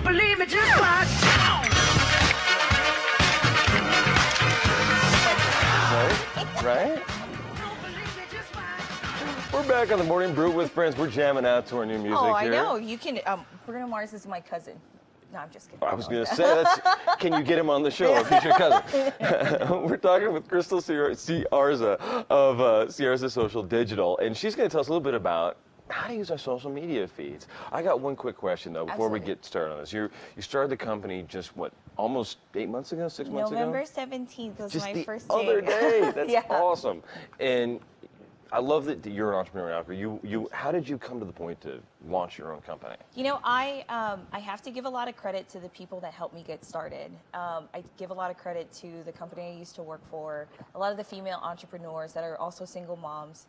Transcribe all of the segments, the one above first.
believe me, just watch. Right? We're back on the Morning Brew with friends. We're jamming out to our new music Oh, I here. know. You can. Bruno Mars is my cousin. No, I'm just kidding. I was going to say, can you get him on the show if he's your cousin? We're talking with Kristelle Siarza of Siarza Social Digital, and she's going to tell us a little bit about how to use our social media feeds. I got one quick question, though, before we get started on this. You started the company just, what, almost 8 months ago, 6 months ago? November 17th was just my first day. day. Other day. That's Yeah. awesome. And I love that you're an entrepreneur out there. How did you come to the point to launch your own company? You know, I have to give a lot of credit to the people that helped me get started. I give a lot of credit to the company I used to work for, a lot of the female entrepreneurs that are also single moms,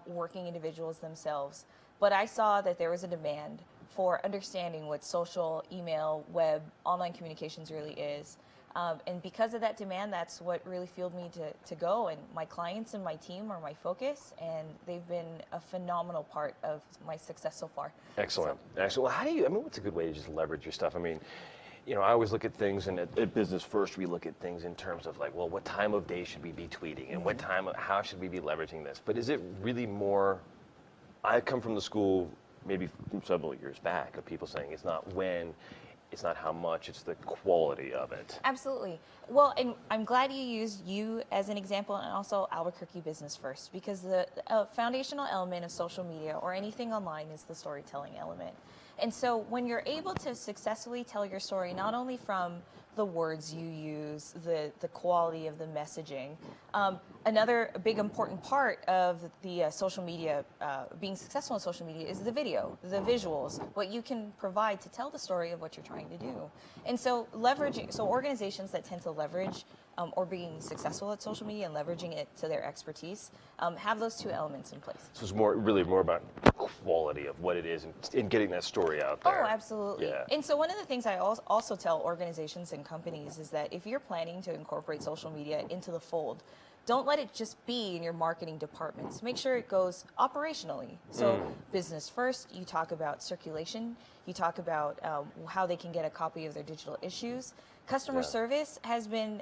working individuals themselves. But I saw that there was a demand for understanding what social, email, web, online communications really is. And because of that demand, that's what really fueled me to go. And my clients and my team are my focus, and they've been a phenomenal part of my success so far. Excellent. Excellent. Well, what's a good way to just leverage your stuff? I mean, I always look at things, and at Business First, we look at things in terms of like, well, what time of day should we be tweeting, and how should we be leveraging this? But is it really more, I come from the school maybe from several years back of people saying it's not when, it's not how much, it's the quality of it. Absolutely. Well, and I'm glad you used you as an example, and also Albuquerque Business First, because the foundational element of social media or anything online is the storytelling element. And so when you're able to successfully tell your story, not only from the words you use, the quality of the messaging, another big important part of the social media, being successful in social media, is the video, the visuals, what you can provide to tell the story of what you're trying to do. And so organizations that tend to leverage or being successful at social media and leveraging it to their expertise have those two elements in place. So it's really more about quality of what it is and getting that story out there. Oh, absolutely. Yeah. And so one of the things I also tell organizations and companies is that if you're planning to incorporate social media into the fold, don't let it just be in your marketing departments. Make sure it goes operationally. So business first, you talk about circulation, you talk about how they can get a copy of their digital issues. Customer service has been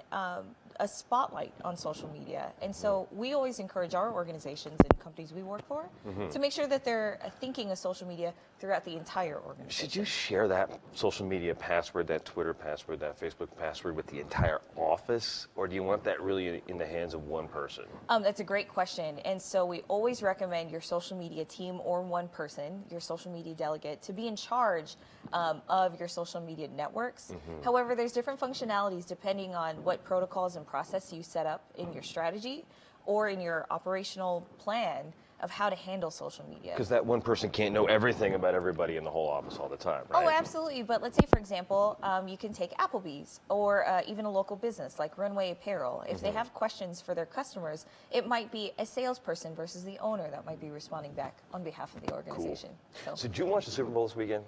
a spotlight on social media. And so we always encourage our organizations and companies we work for to make sure that they're thinking of social media throughout the entire organization. Should you share that social media password, that Twitter password, that Facebook password with the entire office? Or do you want that really in the hands of one person? That's a great question. And so we always recommend your social media team or one person, your social media delegate, to be in charge of your social media networks. However, there's different functionalities depending on what protocols and process you set up in your strategy or in your operational plan of how to handle social media. Because that one person can't know everything about everybody in the whole office all the time, right? Oh, absolutely. But let's say, for example, you can take Applebee's or even a local business like Runway Apparel. If they have questions for their customers, it might be a salesperson versus the owner that might be responding back on behalf of the organization. Cool. So did you watch the Super Bowl this weekend?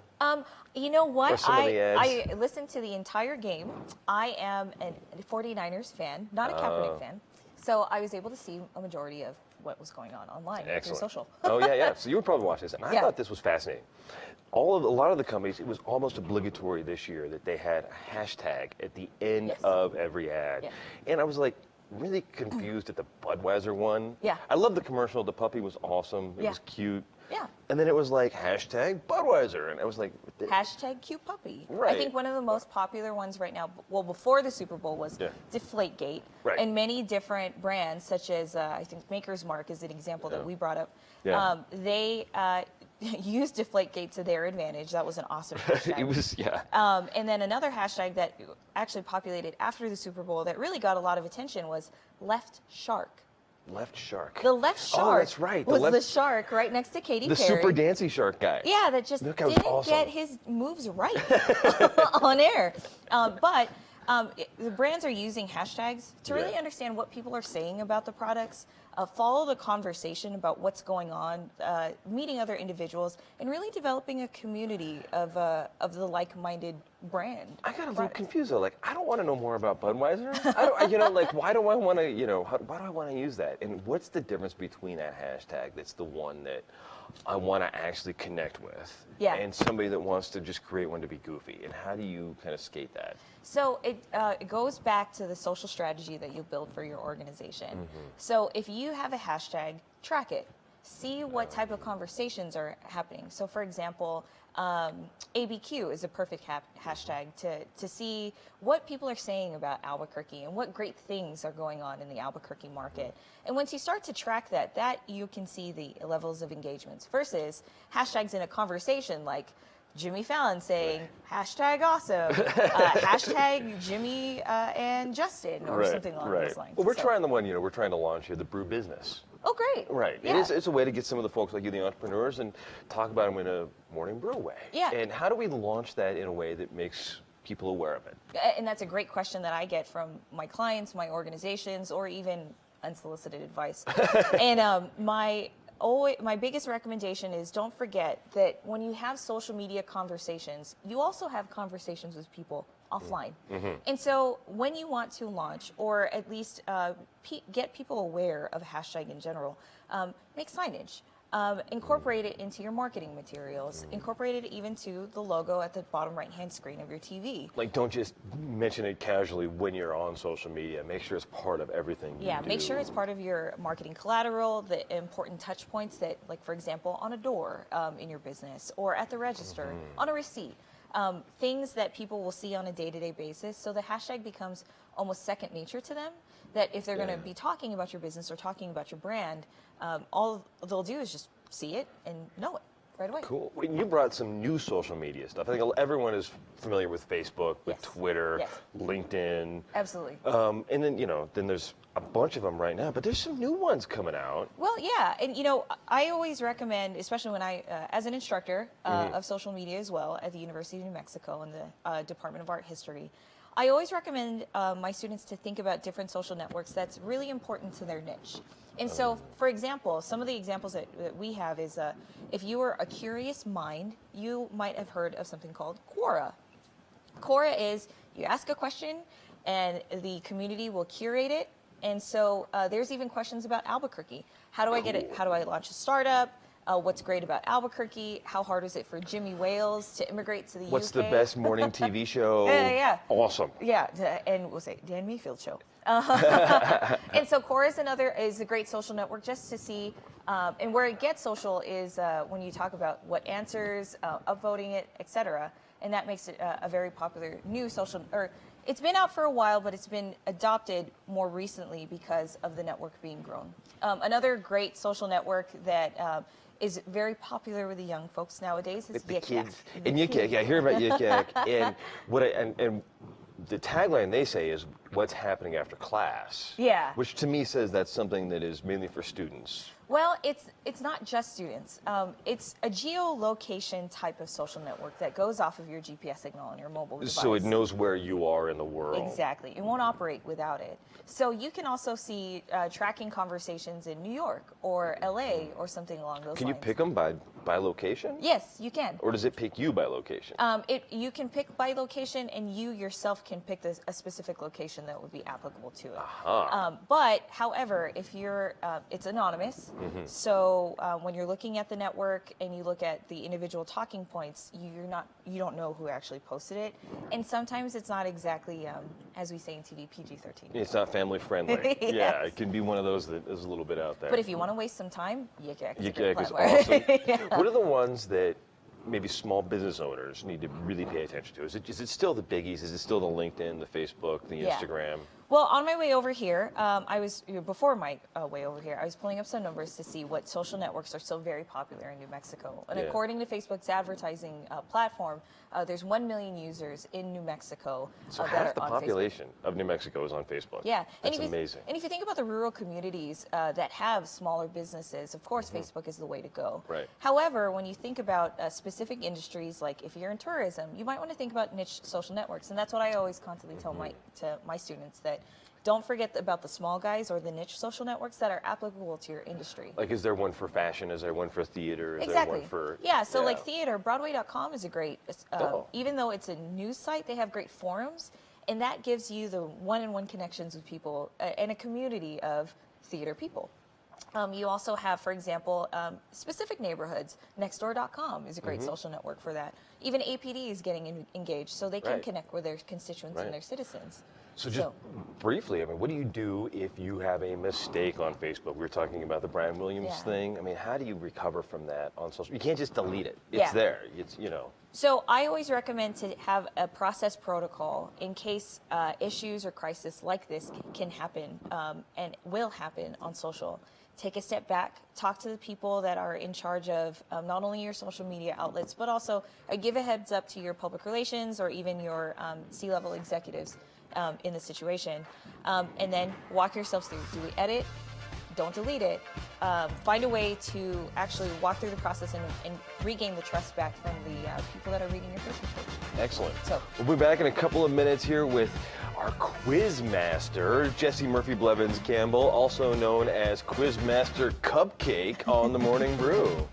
You know what? Or some of the ads? I listened to the entire game. I am a 49ers fan, not a Kaepernick fan. So I was able to see a majority of what was going on online through social. Oh, yeah. So you were probably watching this. And I thought this was fascinating. A lot of the companies, it was almost obligatory this year that they had a hashtag at the end of every ad. And I was like really confused at the Budweiser one. Yeah. I love the commercial. The puppy was awesome. It was cute. Yeah. And then it was like hashtag Budweiser. And I was like, hashtag cute puppy. Right. I think one of the most popular ones right now, well, before the Super Bowl was Deflategate. Right. And many different brands, such as I think Maker's Mark is an example that we brought up. Yeah. They used Deflategate to their advantage. That was an awesome hashtag. It was, And then another hashtag that actually populated after the Super Bowl that really got a lot of attention was Left Shark. Left Shark. The left shark. Oh, that's right. Was the shark right next to Katy Perry. The super dancy shark guy. Yeah, that just That guy was didn't awesome. get his moves right on air. But the brands are using hashtags to really understand what people are saying about the products, follow the conversation about what's going on, meeting other individuals, and really developing a community of the like-minded brand. I got a little confused though. Like, I don't want to know more about Budweiser. I don't, like, why do I want to, why do I want to use that? And what's the difference between that hashtag that's the one that I want to actually connect with, and somebody that wants to just create one to be goofy? And how do you kind of skate that? So it goes back to the social strategy that you build for your organization. So if you have a hashtag, track it. See what type of conversations are happening. So for example, ABQ is a perfect hashtag to see what people are saying about Albuquerque and what great things are going on in the Albuquerque market. And once you start to track that you can see the levels of engagements versus hashtags in a conversation like Jimmy Fallon saying hashtag awesome, hashtag Jimmy and Justin, or something along those lines. Well, we're trying the one, we're trying to launch here, the Brew business. Oh, great. Right. Yeah. It's a way to get some of the folks like you, the entrepreneurs, and talk about them in a morning brew way. Yeah. And how do we launch that in a way that makes people aware of it? And that's a great question that I get from my clients, my organizations, or even unsolicited advice. And my biggest recommendation is don't forget that when you have social media conversations, you also have conversations with people offline. And so when you want to launch, or at least get people aware of a hashtag in general, make signage. Incorporate it into your marketing materials. Incorporate it even to the logo at the bottom right-hand screen of your TV. Like, don't just mention it casually when you're on social media. Make sure it's part of everything you do. Make sure it's part of your marketing collateral, the important touch points that, like, for example, on a door in your business, or at the register, on a receipt. Things that people will see on a day-to-day basis. So the hashtag becomes almost second nature to them, that if they're going to be talking about your business or talking about your brand, all they'll do is just see it and know it right away. Cool. Well, you brought some new social media stuff. I think everyone is familiar with Facebook, with Twitter, LinkedIn. Absolutely. And then, then there's a bunch of them right now, but there's some new ones coming out. Well, yeah. And, I always recommend, especially when I, as an instructor of social media as well at the University of New Mexico in the Department of Art History, I always recommend my students to think about different social networks that's really important to their niche. And so, for example, some of the examples that we have is if you are a curious mind, you might have heard of something called Quora. Quora is you ask a question and the community will curate it. And so there's even questions about Albuquerque. How do I get it? How do I launch a startup? What's great about Albuquerque? How hard is it for Jimmy Wales to immigrate to the UK? What's the best morning TV show? Awesome. Yeah, and we'll say Dan Mayfield show. And so Quora is a great social network just to see, and where it gets social is when you talk about what answers, upvoting it, etc. And that makes it a very popular new social, or it's been out for a while, but it's been adopted more recently because of the network being grown. Another great social network that is very popular with the young folks nowadays is the Yik Yak. kids. And Yik Yak, I hear about Yik Yak, and and the tagline they say is what's happening after class. Yeah. Which to me says that's something that is mainly for students. Well, it's not just students. It's a geolocation type of social network that goes off of your GPS signal on your mobile device. So it knows where you are in the world. Exactly. It won't operate without it. So you can also see tracking conversations in New York or LA or something along those lines. Can you pick them by location? Yes, you can. Or does it pick you by location? You can pick by location, and you yourself can pick a specific location that would be applicable to it. But, however, if you're, it's anonymous. So when you're looking at the network and you look at the individual talking points, you don't know who actually posted it, and sometimes it's not exactly, as we say in TV, PG-13. It's not family friendly. Yes. Yeah, it can be one of those that is a little bit out there. But if you want to waste some time, Yik Yak is a Yik great Yak is platform. awesome. What are the ones that maybe small business owners need to really pay attention to? Is it still the biggies? Is it still the LinkedIn, the Facebook, the Instagram? Well, on my way over here, before my way over here, I was pulling up some numbers to see what social networks are still very popular in New Mexico. And according to Facebook's advertising platform, there's 1 million users in New Mexico So that half are the on population of New Mexico is on Facebook. Yeah. That's amazing. And if you think about the rural communities that have smaller businesses, of course, Facebook is the way to go. Right. However, when you think about specific industries, like if you're in tourism, you might want to think about niche social networks. And that's what I always constantly tell my students, that don't forget about the small guys or the niche social networks that are applicable to your industry. Like, is there one for fashion? Is there one for theater? Is Exactly. there one for... So like theater, Broadway.com is a great, even though it's a news site, they have great forums, and that gives you the one-on-one connections with people and a community of theater people. You also have, for example, specific neighborhoods. Nextdoor.com is a great social network for that. Even APD is getting engaged, so they can connect with their constituents and their citizens. So just briefly, I mean, what do you do if you have a mistake on Facebook? We were talking about the Brian Williams thing. I mean, how do you recover from that on social? You can't just delete it. It's there. It's, you know. So I always recommend to have a process protocol in case issues or crisis like this can happen and will happen on social. Take a step back, talk to the people that are in charge of not only your social media outlets, but also give a heads up to your public relations or even your C-level executives in the situation. And then walk yourselves through. Do we edit? Don't delete it. Find a way to actually walk through the process and regain the trust back from the people that are reading your Facebook page. Excellent. So we'll be back in a couple of minutes here with our quiz master, Jesse Murphy Blevins Campbell, also known as Quiz Master Cupcake on the Morning Brew.